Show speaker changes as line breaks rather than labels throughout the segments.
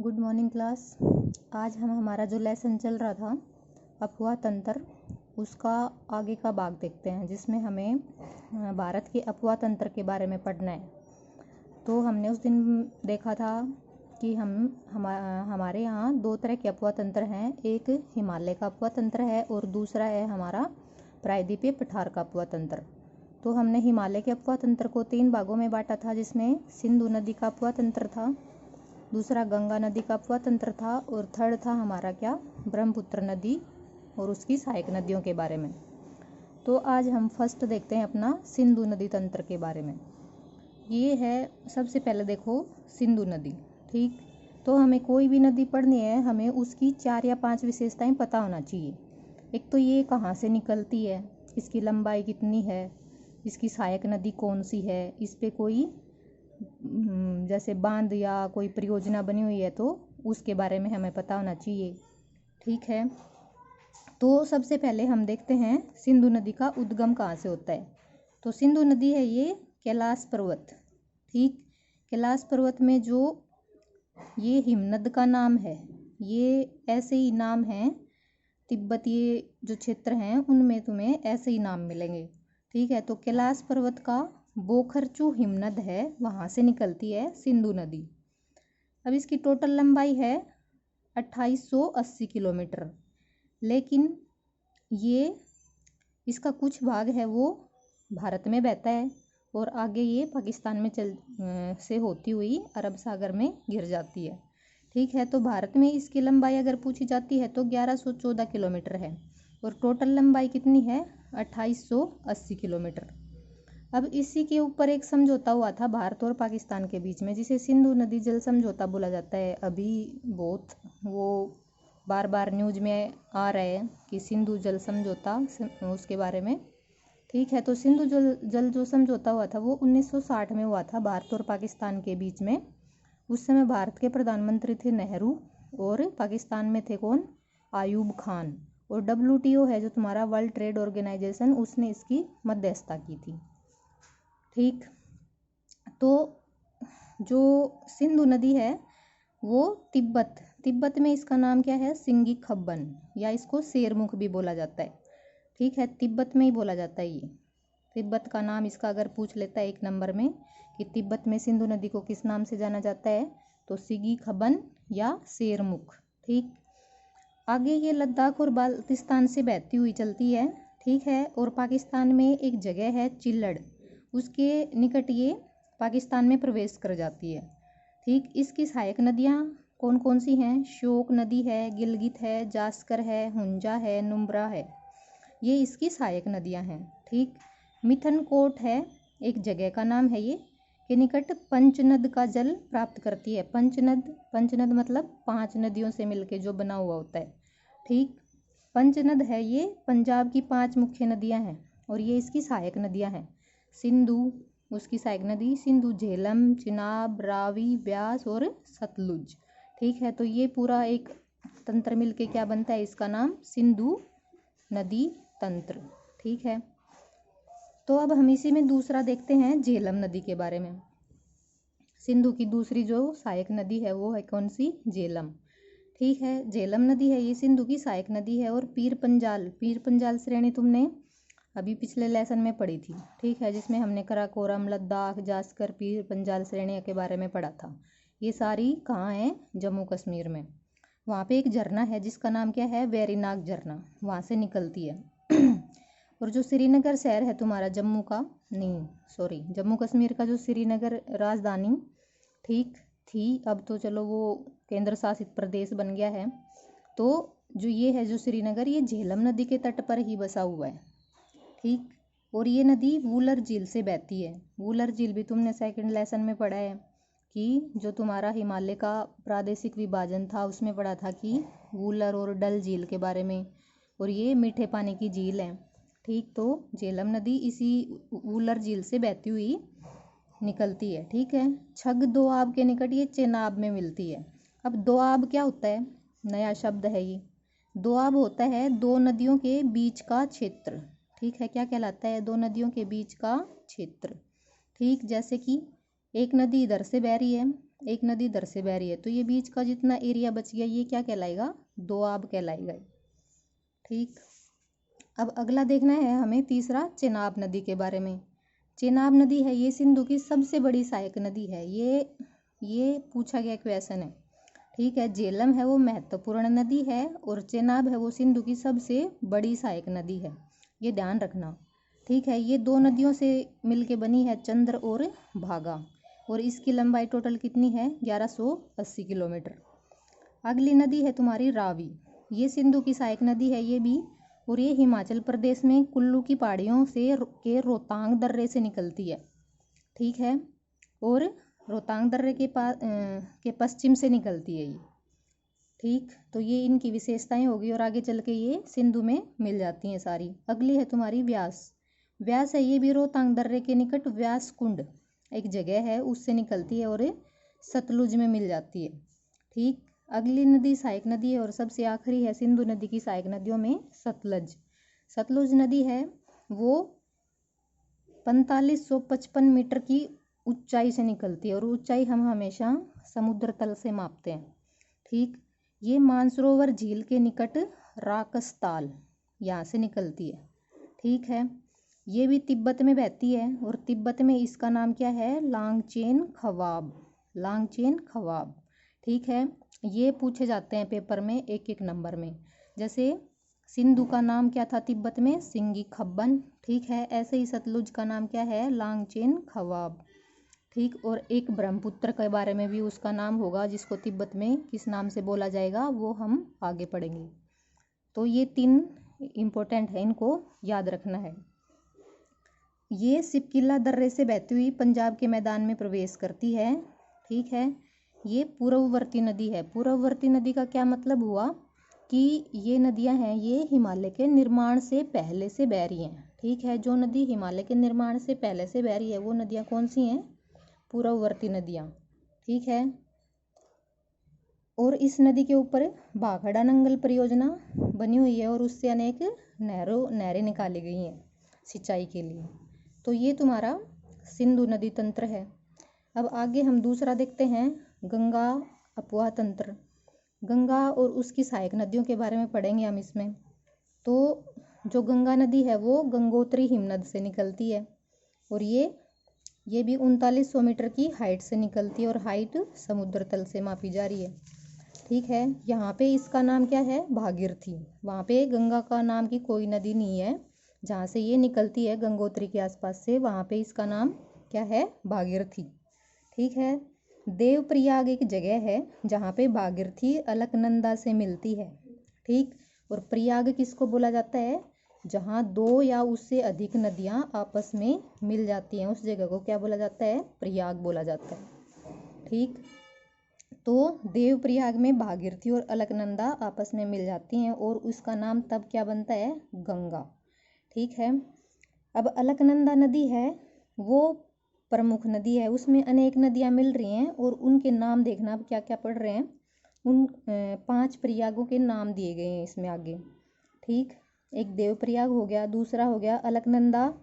Good morning class. आज हमारा जो लेसन चल रहा था अफवाह तंत्र, उसका आगे का भाग देखते हैं, जिसमें हमें भारत के अफवाह तंत्र के बारे में पढ़ना है। तो हमने उस दिन देखा था कि हमारे यहाँ दो तरह के अफवाह तंत्र हैं। एक हिमालय का अफवाह तंत्र है और दूसरा है हमारा प्रायद्वीपीय पठार का अफवाह तंत्र। तो हमने हिमालय के अफवाह तंत्र को 3 भागों में बांटा था, जिसमें सिंधु नदी का अफवाह तंत्र था, दूसरा गंगा नदी का अफवाह तंत्र था और थर्ड था हमारा ब्रह्मपुत्र नदी और उसकी सहायक नदियों के बारे में। तो आज हम फर्स्ट देखते हैं अपना सिंधु नदी तंत्र के बारे में। ये है, सबसे पहले देखो सिंधु नदी। ठीक, तो हमें कोई भी नदी पढ़नी है, हमें उसकी 4 या 5 विशेषताएं पता होना चाहिए। एक तो ये कहाँ से निकलती है, इसकी लंबाई कितनी है, इसकी सहायक नदी कौन सी है, इस पे कोई जैसे बांध या कोई परियोजना बनी हुई है तो उसके बारे में हमें पता होना चाहिए। ठीक है, तो सबसे पहले हम देखते हैं सिंधु नदी का उद्गम कहाँ से होता है। तो सिंधु नदी है ये कैलाश पर्वत। ठीक, कैलाश पर्वत में जो ये हिमनद का नाम है, ये ऐसे ही नाम है, तिब्बतीय जो क्षेत्र हैं उनमें तुम्हें ऐसे ही नाम मिलेंगे। ठीक है, तो कैलाश पर्वत का बोखरचू हिमनद है, वहाँ से निकलती है सिंधु नदी। अब इसकी टोटल लंबाई है 2880 किलोमीटर, लेकिन ये इसका कुछ भाग है वो भारत में बहता है और आगे ये पाकिस्तान में से होती हुई अरब सागर में गिर जाती है। ठीक है, तो भारत में इसकी लंबाई अगर पूछी जाती है तो 1114 किलोमीटर है और टोटल लंबाई कितनी है 2880 किलोमीटर। अब इसी के ऊपर एक समझौता हुआ था भारत और पाकिस्तान के बीच में, जिसे सिंधु नदी जल समझौता बोला जाता है। अभी बहुत वो बार बार न्यूज में आ रहे हैं कि सिंधु जल समझौता, उसके बारे में। ठीक है, तो सिंधु जल जो समझौता हुआ था वो 1960 में हुआ था भारत और पाकिस्तान के बीच में। उस समय भारत के प्रधानमंत्री थे नेहरू और पाकिस्तान में थे कौन, आयूब खान। और WTO है जो तुम्हारा वर्ल्ड ट्रेड ऑर्गेनाइजेशन, उसने इसकी मध्यस्थता की थी। ठीक, तो जो सिंधु नदी है वो तिब्बत में इसका नाम क्या है, सिंगी खब्बन, या इसको शेरमुख भी बोला जाता है। ठीक है, तिब्बत में ही बोला जाता है ये। तिब्बत का नाम इसका अगर पूछ लेता है 1 नंबर में कि तिब्बत में सिंधु नदी को किस नाम से जाना जाता है, तो सिगी खबन या शेरमुख। ठीक, आगे ये लद्दाख और बाल्टिस्तान से बहती हुई चलती है। ठीक है, और पाकिस्तान में एक जगह है चिल्लड़, उसके निकट ये पाकिस्तान में प्रवेश कर जाती है। ठीक, इसकी सहायक नदियाँ कौन कौन सी हैं, श्योक नदी है, गिलगित है, जास्कर है, हुंजा है, नुब्रा है, ये इसकी सहायक नदियाँ हैं। ठीक, मिथनकोट है एक जगह का नाम है, ये के निकट पंचनद का जल प्राप्त करती है। पंचनद मतलब 5 नदियों से मिलके जो बना हुआ होता है। ठीक, पंचनद है ये पंजाब की 5 मुख्य नदियां हैं और ये इसकी सहायक नदियां हैं। सिंधु, उसकी सहायक नदी सिंधु, झेलम, चिनाब, रावी, ब्यास और सतलुज। ठीक है, तो ये पूरा एक तंत्र मिलके क्या बनता है, इसका नाम सिंधु नदी तंत्र। ठीक है, तो अब हम इसी में दूसरा देखते हैं झेलम नदी के बारे में। सिंधु की दूसरी जो सहायक नदी है वो है कौन सी, झेलम। ठीक है, झेलम नदी है ये सिंधु की सहायक नदी है। और पीर पंजाल श्रेणी तुमने अभी पिछले लेसन में पढ़ी थी। ठीक है, जिसमें हमने कराकोरम, लद्दाख, जास्कर, पीर पंजाल श्रेणी के बारे में पढ़ा था। ये सारी कहाँ है, जम्मू कश्मीर में। वहाँ पे एक झरना है जिसका नाम क्या है, वेरीनाग झरना, वहाँ से निकलती है। और जो श्रीनगर शहर है तुम्हारा जम्मू कश्मीर का जो श्रीनगर राजधानी ठीक थी, अब तो चलो वो केंद्र शासित प्रदेश बन गया है। तो जो ये है जो श्रीनगर, ये झेलम नदी के तट पर ही बसा हुआ है। ठीक, और ये नदी वूलर झील से बहती है। वूलर झील भी तुमने सेकंड लेसन में पढ़ा है कि जो तुम्हारा हिमालय का प्रादेशिक विभाजन था उसमें पढ़ा था कि वूलर और डल झील के बारे में, और ये मीठे पानी की झील है। ठीक, तो झेलम नदी इसी वूलर झील से बहती हुई निकलती है। ठीक है, छग दोआब के निकट ये चेनाब में मिलती है। अब दोआब क्या होता है, नया शब्द है ये। दोआब होता है 2 नदियों के बीच का क्षेत्र। ठीक है, क्या कहलाता है, 2 नदियों के बीच का क्षेत्र। ठीक, जैसे कि एक नदी इधर से बह रही है एक नदी इधर से बह रही है, तो ये बीच का जितना एरिया बच गया ये क्या कहलाएगा, दोआब कहलाएगा। ठीक, अब अगला देखना है हमें तीसरा, चेनाब नदी के बारे में। चेनाब नदी है ये सिंधु की सबसे बड़ी सहायक नदी है। ये पूछा गया क्वेश्चन है। ठीक है, झेलम है वो महत्वपूर्ण नदी है और चेनाब है वो सिंधु की सबसे बड़ी सहायक नदी है, ये ध्यान रखना। ठीक है, ये दो नदियों से मिलके बनी है, चंद्र और भागा, और इसकी लंबाई टोटल कितनी है, 1180 किलोमीटर। अगली नदी है तुम्हारी रावी, ये सिंधु की सहायक नदी है ये भी, और ये हिमाचल प्रदेश में कुल्लू की पहाड़ियों से के रोहतांग दर्रे से निकलती है। ठीक है, और रोहतांग दर्रे के पश्चिम से निकलती है ये। ठीक, तो ये इनकी विशेषताएं होगी और आगे चल के ये सिंधु में मिल जाती हैं सारी। अगली है तुम्हारी व्यास। व्यास है ये भी रोहतांग दर्रे के निकट व्यास कुंड एक जगह है, उससे निकलती है और सतलुज में मिल जाती है। ठीक, अगली नदी सहायक नदी है और सबसे आखिरी है सिंधु नदी की सहायक नदियों में सतलज। सतलुज नदी है वो 4555 मीटर की ऊंचाई से निकलती है, और ऊंचाई हम हमेशा समुद्र तल से मापते हैं। ठीक, ये मानसरोवर झील के निकट राकसताल यहाँ से निकलती है। ठीक है, ये भी तिब्बत में बहती है, और तिब्बत में इसका नाम क्या है, लांगचेन खवाब, लांगचेन खवाब। ठीक है, ये पूछे जाते हैं पेपर में एक एक नंबर में। जैसे सिंधु का नाम क्या था तिब्बत में, सिंगी खब्बन। ठीक है, ऐसे ही सतलुज का नाम क्या है, लांगचेन खवाब। ठीक, और एक ब्रह्मपुत्र के बारे में भी उसका नाम होगा, जिसको तिब्बत में किस नाम से बोला जाएगा वो हम आगे पढ़ेंगे। तो ये 3 इम्पोर्टेंट है, इनको याद रखना है। ये सिपकिला दर्रे से बहती हुई पंजाब के मैदान में प्रवेश करती है। ठीक है, ये पूर्ववर्ती नदी है। पूर्ववर्ती नदी का क्या मतलब हुआ कि ये नदियां हैं ये हिमालय के निर्माण से पहले से बह रही हैं। ठीक है, जो नदी हिमालय के निर्माण से पहले से बह रही है वो नदियां कौन सी हैं, पूर्ववर्ती नदियां। ठीक है, और इस नदी के ऊपर भाखड़ा नंगल परियोजना बनी हुई है और उससे अनेक नहरें निकाली गई हैं सिंचाई के लिए। तो ये तुम्हारा सिंधु नदी तंत्र है। अब आगे हम दूसरा देखते हैं, गंगा अपुआ तंत्र। गंगा और उसकी सहायक नदियों के बारे में पढ़ेंगे हम इसमें। तो जो गंगा नदी है वो गंगोत्री हिमनद से निकलती है, और ये भी 3900 मीटर की हाइट से निकलती है, और हाइट समुद्र तल से मापी जा रही है। ठीक है, यहाँ पे इसका नाम क्या है, भागीरथी। वहाँ पे गंगा का नाम की कोई नदी नहीं है, जहाँ से ये निकलती है गंगोत्री के आसपास से, वहाँ पे इसका नाम क्या है, भागीरथी। ठीक है, देवप्रयाग एक जगह है जहाँ पे भागीरथी अलकनंदा से मिलती है। ठीक, और प्रयाग किसको बोला जाता है, जहाँ 2 या उससे अधिक नदियाँ आपस में मिल जाती हैं, उस जगह को क्या बोला जाता है, प्रयाग बोला जाता है। ठीक, तो देवप्रयाग में भागीरथी और अलकनंदा आपस में मिल जाती हैं और उसका नाम तब क्या बनता है, गंगा। ठीक है, अब अलकनंदा नदी है वो प्रमुख नदी है, उसमें अनेक नदियां मिल रही हैं और उनके नाम देखना अब क्या क्या पढ़ रहे हैं। उन 5 प्रयागों के नाम दिए गए हैं इसमें आगे। ठीक, एक देवप्रयाग हो गया, दूसरा हो गया अलकनंदा।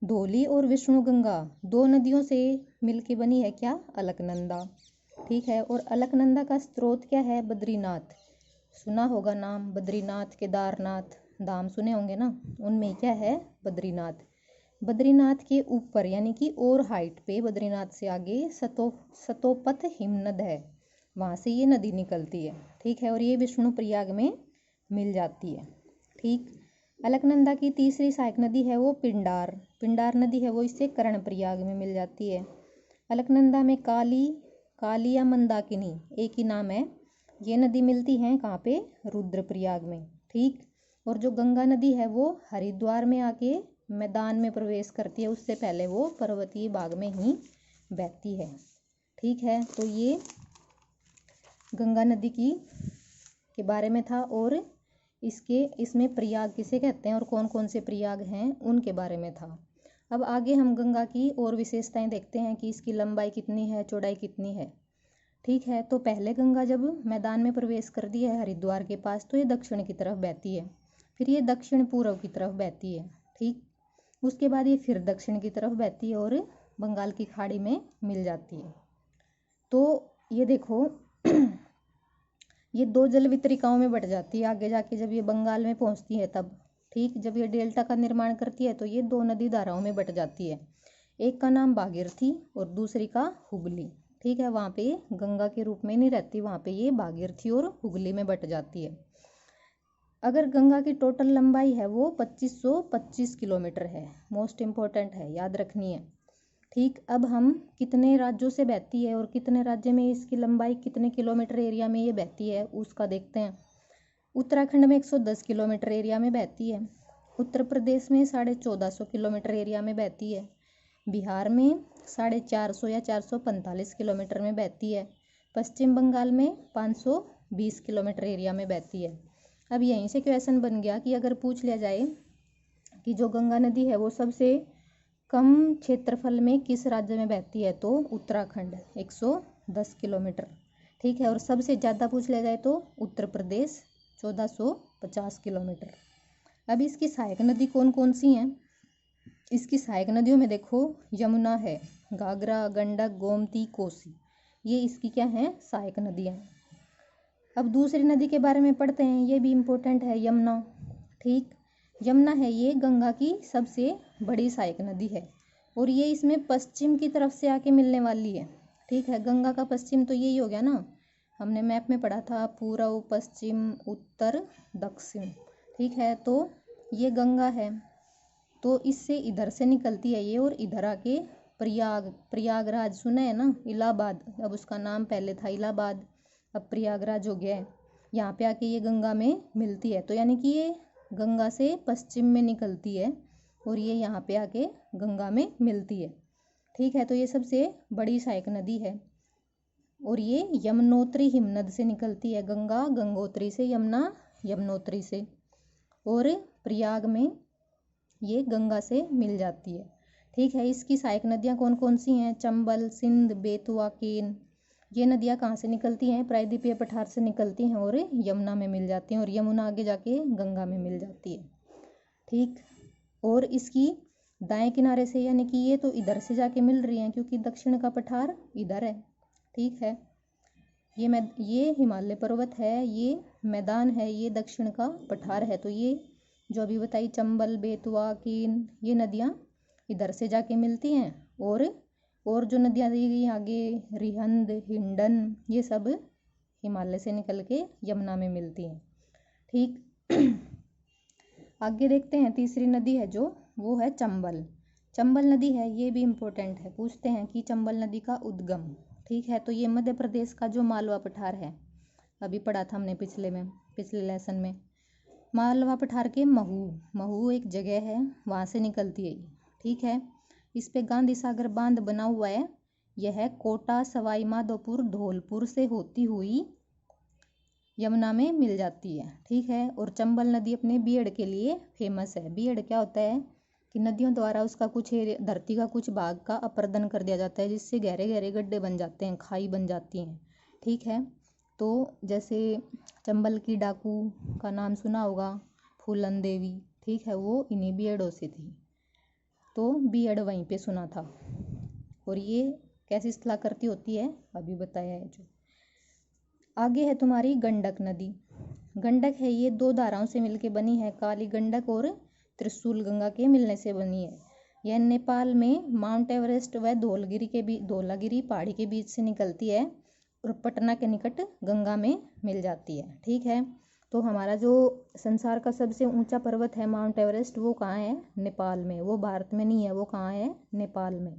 धौली और विष्णुगंगा 2 नदियों से मिलके बनी है क्या, अलकनंदा। ठीक है, और अलकनंदा का स्रोत क्या है, बद्रीनाथ। सुना होगा नाम, बद्रीनाथ, केदारनाथ धाम सुने होंगे ना, उनमें क्या है, बद्रीनाथ। बद्रीनाथ के ऊपर यानी कि और हाइट पे, बद्रीनाथ से आगे सतोपथ हिमनद है, वहाँ से ये नदी निकलती है। ठीक है, और ये विष्णु प्रयाग में मिल जाती है। ठीक, अलकनंदा की तीसरी सहायक नदी है वो पिंडार नदी है वो इससे कर्णप्रयाग में मिल जाती है। अलकनंदा में काली या मंदाकिनी एक ही नाम है, ये नदी मिलती है कहाँ पे, रुद्रप्रयाग में। ठीक, और जो गंगा नदी है वो हरिद्वार में आके मैदान में प्रवेश करती है, उससे पहले वो पर्वतीय भाग में ही बहती है। ठीक है, तो ये गंगा नदी के बारे में था, और इसमें प्रयाग किसे कहते हैं और कौन कौन से प्रयाग हैं उनके बारे में था। अब आगे हम गंगा की और विशेषताएं देखते हैं कि इसकी लंबाई कितनी है, चौड़ाई कितनी है। ठीक है, तो पहले गंगा जब मैदान में प्रवेश कर दी है हरिद्वार के पास, तो ये दक्षिण की तरफ बहती है, फिर ये दक्षिण पूर्व की तरफ बहती है। ठीक, उसके बाद ये फिर दक्षिण की तरफ बहती है और बंगाल की खाड़ी में मिल जाती है। तो ये देखो ये 2 जल वितरिकाओं में बट जाती है आगे जाके, जब ये बंगाल में पहुंचती है तब। ठीक, जब ये डेल्टा का निर्माण करती है तो ये 2 नदी धाराओं में बट जाती है। एक का नाम भागीरथी और दूसरी का हुगली। ठीक है, वहाँ पे गंगा के रूप में नहीं रहती, वहाँ पे ये भागीरथी और हुगली में बट जाती है। अगर गंगा की टोटल लंबाई है वो 2525 किलोमीटर है। मोस्ट इम्पोर्टेंट है, याद रखनी है। ठीक, अब हम कितने राज्यों से बहती है और कितने राज्य में इसकी लंबाई कितने किलोमीटर एरिया में ये बहती है उसका देखते हैं। उत्तराखंड में 110 किलोमीटर एरिया में बहती है। उत्तर प्रदेश में 1450 किलोमीटर एरिया में बहती है। बिहार में 450 या 445 किलोमीटर में बहती है। पश्चिम बंगाल में 520 किलोमीटर एरिया में बहती है। अब यहीं से क्वेश्चन बन गया कि अगर पूछ लिया जाए कि जो गंगा नदी है वो सबसे कम क्षेत्रफल में किस राज्य में बहती है, तो उत्तराखंड 110 किलोमीटर। ठीक है, और सबसे ज़्यादा पूछ लिया जाए तो उत्तर प्रदेश 1450 किलोमीटर। अब इसकी सहायक नदी कौन कौन सी हैं? इसकी सहायक नदियों में देखो यमुना है, घाघरा, गंडक, गोमती, कोसी, ये इसकी क्या है, सहायक नदियाँ। अब दूसरी नदी के बारे में पढ़ते हैं, ये भी इम्पोर्टेंट है, यमुना। ठीक, यमुना है ये गंगा की सबसे बड़ी सहायक नदी है और ये इसमें पश्चिम की तरफ से आके मिलने वाली है। ठीक है, गंगा का पश्चिम तो यही हो गया ना, हमने मैप में पढ़ा था, पूर्व, पश्चिम, उत्तर, दक्षिण। ठीक है, तो ये गंगा है तो इससे इधर से निकलती है ये और इधर आके प्रयागराज सुना है ना, इलाहाबाद, अब उसका नाम पहले था इलाहाबाद, अब प्रयागराज हो गया है। यहाँ पे आके ये गंगा में मिलती है, तो यानी कि ये गंगा से पश्चिम में निकलती है और ये यहाँ पे आके गंगा में मिलती है। ठीक है, तो ये सबसे बड़ी सहायक नदी है और ये यमुनोत्री हिमनद से निकलती है। गंगा गंगोत्री से, यमुना यमुनोत्री से, और प्रयाग में ये गंगा से मिल जाती है। ठीक है, इसकी सहायक नदियाँ कौन कौन सी हैं? चंबल, सिंध, बेतवा, केन। ये नदियाँ कहाँ से निकलती हैं? प्रायद्वीपीय पठार से निकलती हैं और यमुना में मिल जाती हैं और यमुना आगे जाके गंगा में मिल जाती है। ठीक, और इसकी दाएं किनारे से, यानी कि ये तो इधर से जाके मिल रही हैं क्योंकि दक्षिण का पठार इधर है। ठीक है, ये हिमालय पर्वत है, ये मैदान है, ये दक्षिण का पठार है। तो ये जो अभी बताई चंबल, बेतवा, केन, ये नदियाँ इधर से जाके मिलती हैं और जो नदियाँ दी गई आगे, रिहंद, हिंडन, ये सब हिमालय से निकल के यमुना में मिलती हैं। ठीक, आगे देखते हैं, तीसरी नदी है जो, वो है चंबल। चंबल नदी है, ये भी इम्पोर्टेंट है, पूछते हैं कि चंबल नदी का उद्गम। ठीक है, तो ये मध्य प्रदेश का जो मालवा पठार है, अभी पढ़ा था हमने पिछले लेसन में। मालवा पठार के महू एक जगह है, वहाँ से निकलती है। ठीक है, इस पे गांधी सागर बांध बना हुआ है। यह कोटा, सवाई माधोपुर, धौलपुर से होती हुई यमुना में मिल जाती है। ठीक है, और चंबल नदी अपने बीएड के लिए फेमस है। बीएड क्या होता है कि नदियों द्वारा उसका कुछ धरती का कुछ भाग का अपरदन कर दिया जाता है, जिससे गहरे गहरे गड्ढे बन जाते हैं, खाई बन जाती हैं। ठीक है, तो जैसे चंबल की डाकू का नाम सुना होगा, फूलन देवी। ठीक है, वो इन्हीं बीएडों से थी, तो बीएड वहीं पे सुना था। और ये कैसी स्थलाकृति होती है अभी बताया है। जो आगे है तुम्हारी गंडक नदी। गंडक है ये 2 धाराओं से मिलके बनी है, काली गंडक और त्रिशूल गंगा के मिलने से बनी है। यह नेपाल में माउंट एवरेस्ट व धौलागिरी पहाड़ी के बीच से निकलती है और पटना के निकट गंगा में मिल जाती है। ठीक है, तो हमारा जो संसार का सबसे ऊंचा पर्वत है माउंट एवरेस्ट, वो कहाँ है? नेपाल में। वो भारत में नहीं है, वो कहाँ है? नेपाल में।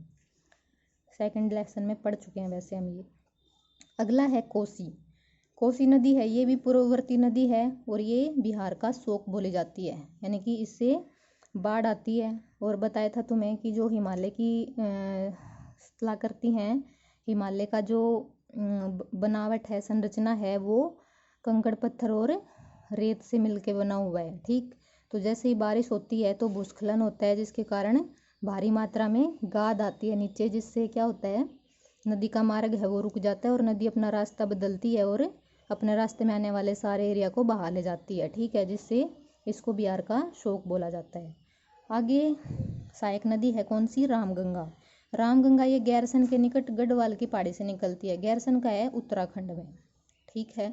सेकंड लेसन में पढ़ चुके हैं वैसे हम ये। अगला है कोसी। कोसी नदी है, ये भी पूर्ववर्ती नदी है और ये बिहार का शोक बोली जाती है, यानी कि इससे बाढ़ आती है। और बताया था तुम्हें कि जो हिमालय की स्थलाकृति हैं, हिमालय का जो बनावट है, संरचना है, वो कंकड़ पत्थर और रेत से मिलके बना हुआ है। ठीक, तो जैसे ही बारिश होती है तो भूस्खलन होता है, जिसके कारण भारी मात्रा में गाद आती है नीचे, जिससे क्या होता है, नदी का मार्ग है वो रुक जाता है और नदी अपना रास्ता बदलती है और अपने रास्ते में आने वाले सारे एरिया को बहा ले जाती है। ठीक है, जिससे इसको बिहार का शोक बोला जाता है। आगे सहायक नदी है कौन सी? रामगंगा। रामगंगा ये गैरसन के निकट गढ़वाल की पहाड़ी से निकलती है। गैरसन का है उत्तराखंड में, ठीक है।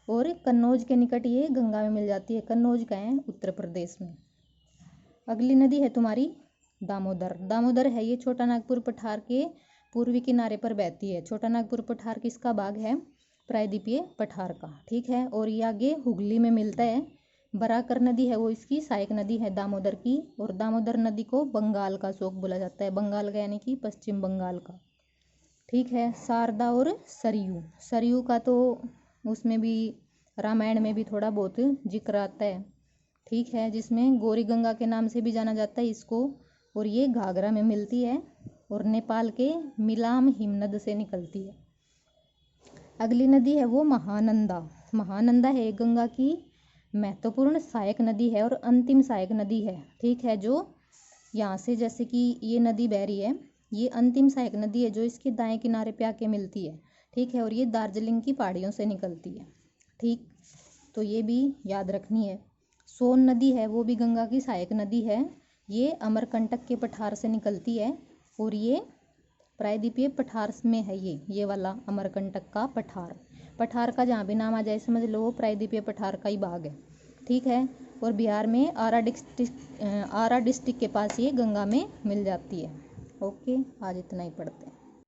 और कन्नौज के निकट ये गंगा में मिल जाती है। कन्नौज का है उत्तर प्रदेश में। अगली नदी है तुम्हारी दामोदर। दामोदर है ये छोटा नागपुर पठार के पूर्वी किनारे पर बहती है। छोटा नागपुर पठार किसका भाग है? प्रायद्वीपीय पठार का, ठीक है। और ये आगे हुगली में मिलता है। बराकर नदी है वो इसकी सहायक नदी है दामोदर की। और दामोदर नदी को बंगाल का शोक बोला जाता है। बंगाल का यानी कि पश्चिम बंगाल का, ठीक है। शारदा और सरयू। सरयू का तो उसमें भी रामायण में भी थोड़ा बहुत जिक्र आता है, ठीक है, जिसमें गौरी गंगा के नाम से भी जाना जाता है इसको। और ये घाघरा में मिलती है और नेपाल के मिलाम हिमनद से निकलती है। अगली नदी है वो महानंदा। महानंदा है गंगा की महत्वपूर्ण सहायक नदी है और अंतिम सहायक नदी है, ठीक है। जो यहाँ से जैसे कि ये नदी बह रही है, ये अंतिम सहायक नदी है जो इसके दाएं किनारे पे आके मिलती है, ठीक है। और ये दार्जिलिंग की पहाड़ियों से निकलती है, ठीक। तो ये भी याद रखनी है। सोन नदी है वो भी गंगा की सहायक नदी है। ये अमरकंटक के पठार से निकलती है और ये प्रायद्वीपीय पठार में है। ये वाला अमरकंटक का पठार। पठार का जहाँ भी नाम आ जाए समझ लो वो प्रायद्वीपीय पठार का ही भाग है, ठीक है। और बिहार में आरा डिस्ट्रिक्ट के पास ये गंगा में मिल जाती है। ओके, आज इतना ही पढ़ते हैं।